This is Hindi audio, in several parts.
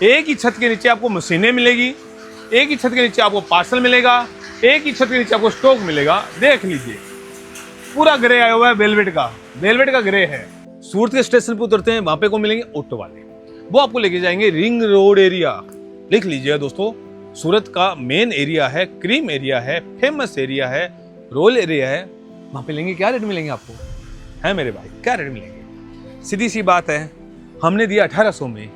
एक ही छत के नीचे आपको मशीनें मिलेगी, एक ही छत के नीचे आपको पार्सल मिलेगा, एक ही छत के नीचे आपको स्टॉक मिलेगा। देख लीजिए पूरा ग्रे आया हुआ है, वेलवेट का ग्रे है। सूरत के स्टेशन पे उतरते हैं, वहां पे को मिलेंगे ऑटो वाले, वो आपको लेके जाएंगे रिंग रोड एरिया। लिख लीजिएगा दोस्तों, सूरत का मेन एरिया है, क्रीम एरिया है, फेमस एरिया है, रोल एरिया है। वहां पे लेंगे क्या रेट मिलेंगे आपको, है मेरे भाई, क्या रेट मिलेंगे? सीधी सी बात है, हमने दिया 1800 में,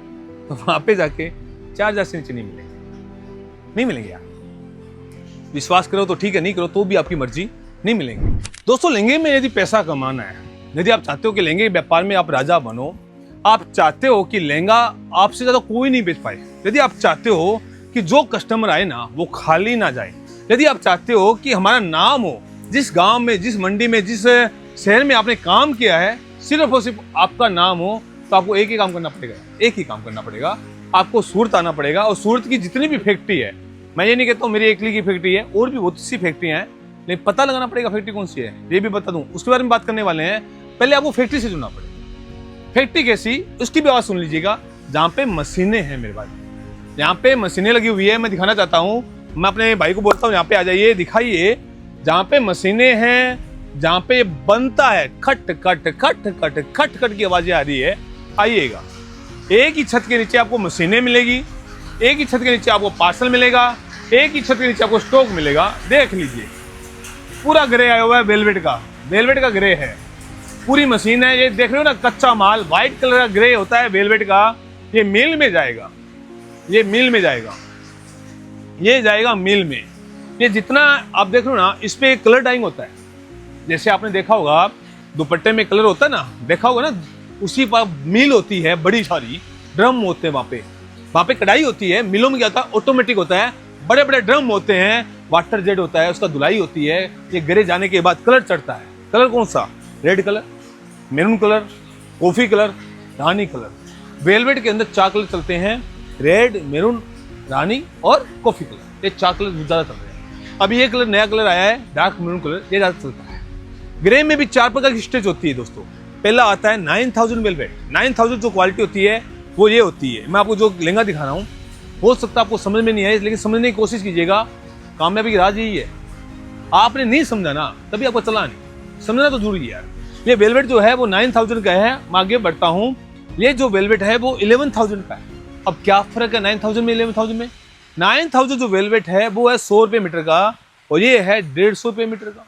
तो वहां पे जाके 4000 से नीचे नहीं मिलेंगे यार। विश्वास करो तो ठीक है, नहीं करो तो भी आपकी मर्जी, नहीं मिलेंगे दोस्तों। लहंगे में यदि पैसा कमाना है, यदि आप चाहते हो कि लहंगे व्यापार में आप राजा बनो, आप चाहते हो कि लहंगा आपसे ज्यादा कोई नहीं बेच पाए, यदि आप चाहते हो कि जो कस्टमर आए ना वो खाली ना जाए, यदि आप चाहते हो कि हमारा नाम हो, जिस गांव में, जिस मंडी में, जिस शहर में आपने काम किया है, सिर्फ और सिर्फ आपका नाम हो, तो आपको एक ही काम करना पड़ेगा, एक ही काम करना पड़ेगा। आपको सूरत आना पड़ेगा, और सूरत की जितनी भी फैक्ट्री है, मैं ये नहीं कहता हूँ मेरी एकली की फैक्ट्री है, और भी बहुत सी फैक्ट्रियां हैं, लेकिन पता लगाना पड़ेगा फैक्ट्री कौन सी है, ये भी बता दूं, उसके बारे में बात करने वाले हैं। पहले आपको फैक्ट्री से जुड़ना पड़ेगा। फैक्ट्री कैसी, उसकी भी आवाज सुन लीजिएगा। जहाँ पे मशीनें हैं मेरे भाई, यहाँ पे मशीनें लगी हुई है, मैं दिखाना चाहता हूँ। मैं अपने भाई को बोलता हूँ यहाँ पे आ जाइए, दिखाइए। जहाँ पे मशीनें हैं, जहाँ पे बनता है, खट खट खट खट खट खट की आवाजें आ रही है, आइएगा। एक ही छत के नीचे आपको मशीनें मिलेगी, एक ही छत के नीचे आपको पार्सल मिलेगा, एक ही छत के नीचे आपको स्टॉक मिलेगा। देख लीजिए पूरा ग्रे आया हुआ है, वेलवेट का ग्रे है, पूरी मशीन है। ये देख रहे हो ना, कच्चा माल व्हाइट कलर का ग्रे होता है वेलवेट का। ये मिल में जाएगा, ये मिल में जाएगा, ये जाएगा मिल में। ये जितना आप देख लो ना, इस पे कलर डाइंग होता है। जैसे आपने देखा होगा दुपट्टे में कलर होता है ना, देखा होगा ना, उसी पर मिल होती है, बड़ी सारी ड्रम होते हैं वहां पे कढ़ाई होती है। मिलों में क्या होता है, ऑटोमेटिक होता है, बड़े बड़े ड्रम होते हैं, वाटर जेट होता है, उसका धुलाई होती है। ये गिरे जाने के बाद कलर चढ़ता है। कलर कौन सा, red colour, maroon colour, coffee colour, रानी कलर। वेलवेट के अंदर 4 कलर चलते हैं, रेड, मैरून, रानी और कॉफी कलर। ये 4 कलर ज्यादा चल रहे हैं। अभी ये कलर, नया कलर आया है डार्क मैरून कलर, ये ज्यादा चलता है। ग्रे में भी 4 प्रकार की स्टेज होती है दोस्तों। पहला आता है 9000 वेलवेट। 9000 जो क्वालिटी होती है वो ये होती है। मैं आपको जो लहंगा दिखा रहा हूँ, हो सकता है आपको समझ में नहीं आए, लेकिन समझने की कोशिश कीजिएगा। कामयाबी की राज यही है, आपने नहीं समझा ना तभी आपको चला नहीं, समझना तो जरूरी है यार। ये वेलवेट जो है वो 9000 का है। मैं आगे बढ़ता हूँ, ये जो वेलवेट है वो 11000 का है। अब क्या फर्क है 9000 में 11000 में? 9000 जो वेलवेट है वो है 100 रुपये मीटर का, और ये है 150 रुपये मीटर का।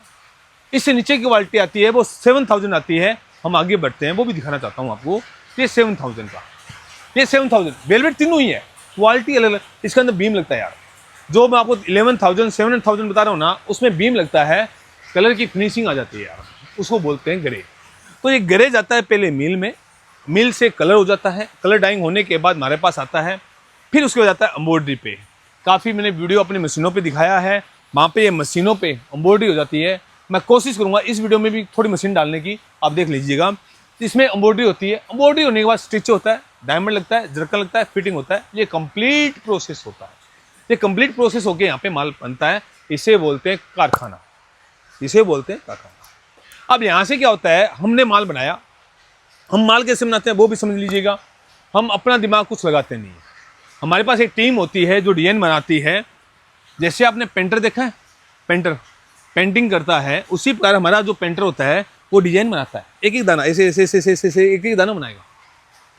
इससे नीचे की क्वालिटी आती है वो 7000 आती है। हम आगे बढ़ते हैं, वो भी दिखाना चाहता हूँ आपको। ये 7000 का, ये 7000 वेलवेट तीनों ही है, क्वालिटी अलग अलग। इसके अंदर बीम लगता है यार, जो मैं आपको 11000 7000 बता रहा हूँ ना, उसमें बीम लगता है, कलर की फिनिशिंग आ जाती है यार, उसको बोलते हैं ग्रे। तो ये ग्रे जाता है पहले मिल में, मिल से कलर हो जाता है, कलर डाइंग होने के बाद हमारे पास आता है, फिर उसके बाद जाता है एम्ब्रॉयडरी पे। काफ़ी मैंने वीडियो अपनी मशीनों पे दिखाया है, वहाँ पे ये मशीनों पे एम्ब्रॉयडरी हो जाती है। मैं कोशिश करूँगा इस वीडियो में भी थोड़ी मशीन डालने की, आप देख लीजिएगा। इसमें एम्ब्रॉयडरी होती है, एम्ब्रॉयडरी होने के बाद स्टिच होता है, डायमंड लगता है, जरकन लगता है, फिटिंग होता है। ये कंप्लीट प्रोसेस होता है, ये कंप्लीट प्रोसेस होके यहाँ पे माल बनता है। इसे बोलते हैं कारखाना, इसे बोलते हैं कारखाना। अब यहाँ से क्या होता है, हमने माल बनाया, हम माल कैसे बनाते हैं वो भी समझ लीजिएगा। हम अपना दिमाग कुछ लगाते नहीं है, हमारे पास एक टीम होती है जो डिजाइन बनाती है। जैसे आपने पेंटर देखा है, पेंटर पेंटिंग करता है, उसी प्रकार हमारा जो पेंटर होता है वो डिजाइन बनाता है। एक एक दाना ऐसे ऐसे ऐसे ऐसे ऐसे एक एक दाना बनाएगा,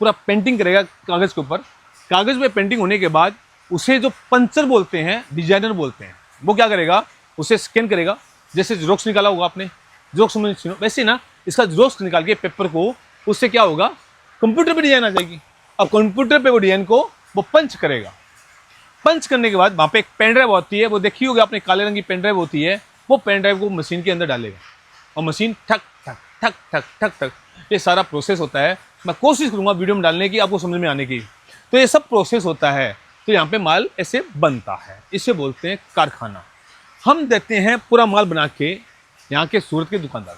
पूरा पेंटिंग करेगा कागज़ के ऊपर। कागज़ पे पेंटिंग होने के बाद उसे जो पंचर बोलते हैं, डिजाइनर बोलते हैं, वो क्या करेगा, उसे स्कैन करेगा। जैसे जेरोक्स निकाला होगा आपने, जेरोक्स मशीन, वैसे ना इसका जेरोक्स निकाल के पेपर को, उससे क्या होगा, कंप्यूटर पे डिजाइन आ जाएगी। अब कंप्यूटर पे वो डिजाइन को वो पंच करेगा। पंच करने के बाद वहाँ पे एक पेन ड्राइव होती है, वो देखी होगी आपने, काले रंग की पेन ड्राइव होती है। वो पेन ड्राइव को मशीन के अंदर डालेगा और मशीन ठक ठक ठक ठक ठक ठक, ये सारा प्रोसेस होता है। मैं कोशिश करूँगा वीडियो में डालने की, आपको समझ में आने की। तो ये सब प्रोसेस होता है, तो यहाँ पे माल ऐसे बनता है, इसे बोलते हैं कारखाना। हम देते हैं पूरा माल बना के यहाँ के सूरत के दुकानदार।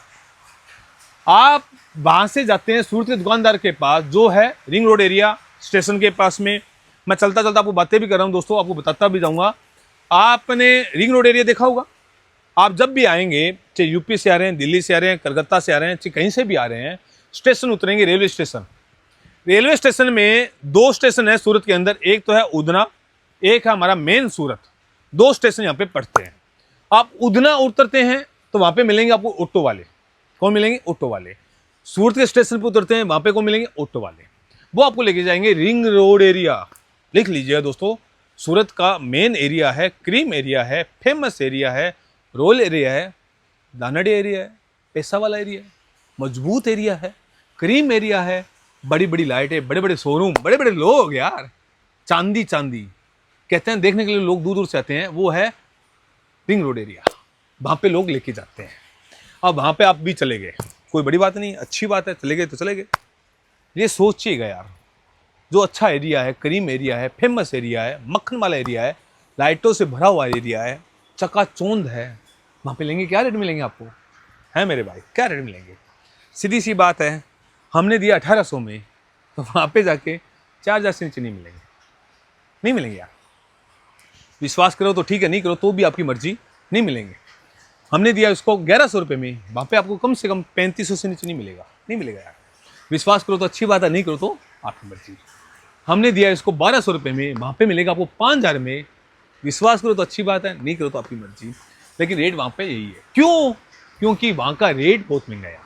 आप वहाँ से जाते हैं सूरत के दुकानदार के पास, जो है रिंग रोड एरिया स्टेशन के पास में। मैं चलता चलता आपको बातें भी कर रहा हूँ दोस्तों, आपको बताता भी जाऊँगा। आपने रिंग रोड एरिया देखा होगा, आप जब भी आएंगे, चाहे यूपी से आ रहे हैं, दिल्ली से आ रहे हैं, कलकत्ता से आ रहे हैं, चाहे कहीं से भी आ रहे हैं, स्टेशन उतरेंगे रेलवे स्टेशन। रेलवे स्टेशन में 2 स्टेशन है सूरत के अंदर, एक तो है उधना, एक है हमारा मेन सूरत। 2 स्टेशन यहाँ पे पड़ते हैं। आप उधना उतरते हैं तो वहाँ पे मिलेंगे आपको ऑटो वाले। कौन मिलेंगे? ऑटो वाले। सूरत के स्टेशन पे उतरते हैं, वहाँ पे कौन मिलेंगे? ऑटो वाले। वो आपको लेके जाएंगे रिंग रोड एरिया। लिख लीजिएगा दोस्तों, सूरत का मेन एरिया है, क्रीम एरिया है, फेमस एरिया है, रोल एरिया है, दानड़ी एरिया है, पैसा वाला एरिया है, मजबूत एरिया है, क्रीम एरिया है, बड़ी बड़ी लाइटें, बड़े बड़े शोरूम, बड़े बड़े लोग यार, चांदी चांदी कहते हैं, देखने के लिए लोग दूर दूर से आते हैं। वो है रिंग रोड एरिया, वहाँ पे लोग लेके जाते हैं। अब वहाँ पे आप भी चले गए, कोई बड़ी बात नहीं, अच्छी बात है, चले गए तो चले गए। ये सोचिएगा यार, जो अच्छा एरिया है, करीम एरिया है, फेमस एरिया है, मक्खन वाला एरिया है, लाइटों से भरा हुआ एरिया है, चकाचौंध है, वहाँ पे लेंगे क्या रेट मिलेंगे आपको? है मेरे भाई, क्या रेट मिलेंगे? सीधी सी बात है, हमने दिया 1800 में, तो वहाँ पे जाके 4000 से नीचे नहीं मिलेंगे, नहीं मिलेंगे यार। विश्वास करो तो ठीक है, नहीं करो तो भी आपकी मर्जी, नहीं मिलेंगे। हमने दिया उसको 1100 रुपये में, वहाँ पे आपको कम से कम 3500 से नीचे नहीं मिलेगा, नहीं मिलेगा यार। विश्वास करो तो अच्छी बात है, नहीं करो तो आपकी मर्जी। हमने दिया इसको 1200 रुपये में, वहाँ पे मिलेगा आपको 5000 में। विश्वास करो तो अच्छी बात है, नहीं करो तो आपकी मर्जी। लेकिन रेट वहाँ पे यही है। क्यों? क्योंकि वहाँ का रेट बहुत महंगा है,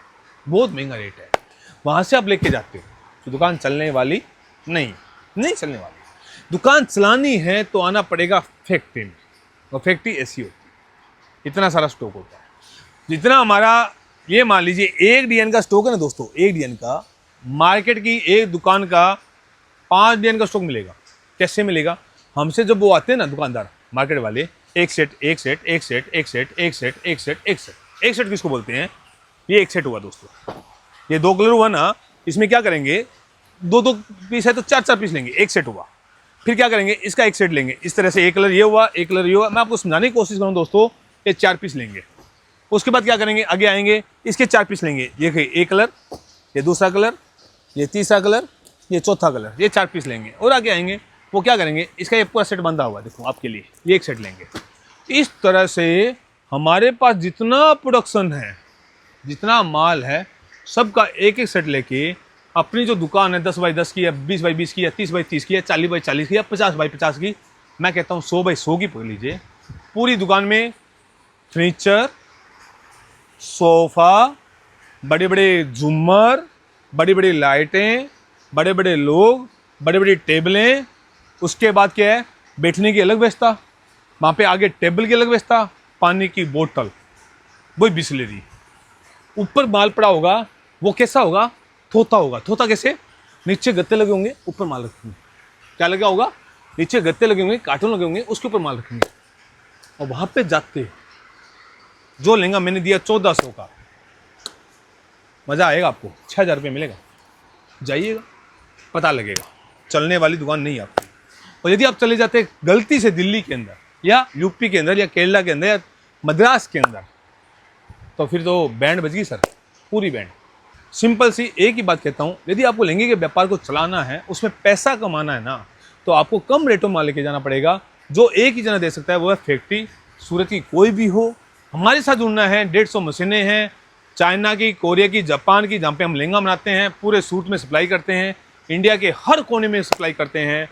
बहुत महंगा रेट है। वहाँ से आप लेके जाते हो तो दुकान चलने वाली नहीं चलने वाली। दुकान चलानी है तो आना पड़ेगा फैक्ट्री में, और फैक्ट्री ऐसी होती है, इतना सारा स्टॉक होता है। जितना हमारा, ये मान लीजिए 1 DN का स्टॉक है ना दोस्तों, 1 DN का, मार्केट की एक दुकान का 5 DN का स्टॉक मिलेगा। कैसे मिलेगा? हमसे जब वो आते हैं ना दुकानदार, मार्केट वाले, एक सेट किसको बोलते हैं? ये एक सेट हुआ दोस्तों, ये 2 कलर हुआ ना, इसमें क्या करेंगे, 2 पीस है तो 4 पीस लेंगे, एक सेट हुआ। फिर क्या करेंगे, इसका एक सेट लेंगे, इस तरह से एक कलर ये हुआ, एक कलर ये हुआ। मैं आपको समझाने की कोशिश करूँ दोस्तों, ये 4 पीस लेंगे। उसके बाद क्या करेंगे, आगे आएंगे, इसके 4 पीस लेंगे। ये एक कलर, ये दूसरा कलर, ये तीसरा कलर, ये चौथा कलर, ये 4 पीस लेंगे। और आगे आएंगे, वो क्या करेंगे, इसका ये पूरा सेट बंधा हुआ देखो आपके लिए, ये एक सेट लेंगे। इस तरह से हमारे पास जितना प्रोडक्शन है, जितना माल है, सबका एक एक सेट लेके अपनी जो दुकान है 10 बाई 10 की, या 20 बाई 20 की, या 30 बाई 30 की, या 40 बाई 40 की, या 50 बाई 50 की, मैं कहता हूँ 100 बाई 100 की पकड़ लीजिए। पूरी दुकान में फर्नीचर, सोफ़ा, बड़े बड़े झूमर, बड़ी बड़ी लाइटें, बड़े बड़े लोग, बड़ी बड़ी टेबलें। उसके बाद क्या है, बैठने की अलग व्यवस्था, वहाँ पे आगे टेबल की अलग व्यवस्था, पानी की बोतल, वही बिस्लेरी। ऊपर माल पड़ा होगा, वो कैसा होगा, थोथा होगा। थोथा कैसे, नीचे गत्ते लगे होंगे, ऊपर माल रखेंगे। क्या लगा होगा, नीचे गत्ते लगे होंगे, कार्टून लगे होंगे, उसके ऊपर माल रखेंगे। और वहाँ पे जाते जो लहंगा मैंने दिया 1400 का, मज़ा आएगा आपको, 6000 रुपये मिलेगा, जाइएगा, पता लगेगा। चलने वाली दुकान नहीं आपकी। और यदि आप चले जाते गलती से दिल्ली के अंदर, या यूपी के अंदर, या केरला के अंदर, या मद्रास के अंदर, तो फिर तो बैंड बज गई सर, पूरी बैंड। सिंपल सी एक ही बात कहता हूँ, यदि आपको लहंगे के व्यापार को चलाना है, उसमें पैसा कमाना है ना, तो आपको कम रेटों में लेके जाना पड़ेगा। जो एक ही जना दे सकता है वो है फैक्ट्री, सूरत की कोई भी हो। हमारे साथ जुड़ना है, 150 मशीनें हैं, चाइना की, कोरिया की, जापान की, जहाँ पे हम लहंगा बनाते हैं, पूरे सूट में सप्लाई करते हैं, इंडिया के हर कोने में सप्लाई करते हैं।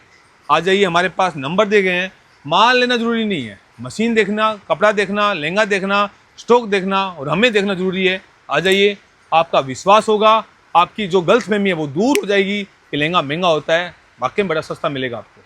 आ जाइए, हमारे पास नंबर दे गए हैं। माल लेना जरूरी नहीं है, मशीन देखना, कपड़ा देखना, लहंगा देखना, स्टॉक देखना और हमें देखना जरूरी है। आ जाइए, आपका विश्वास होगा, आपकी जो गलतफहमी है वो दूर हो जाएगी कि लहंगा महंगा होता है, वाकई में बड़ा सस्ता मिलेगा आपको।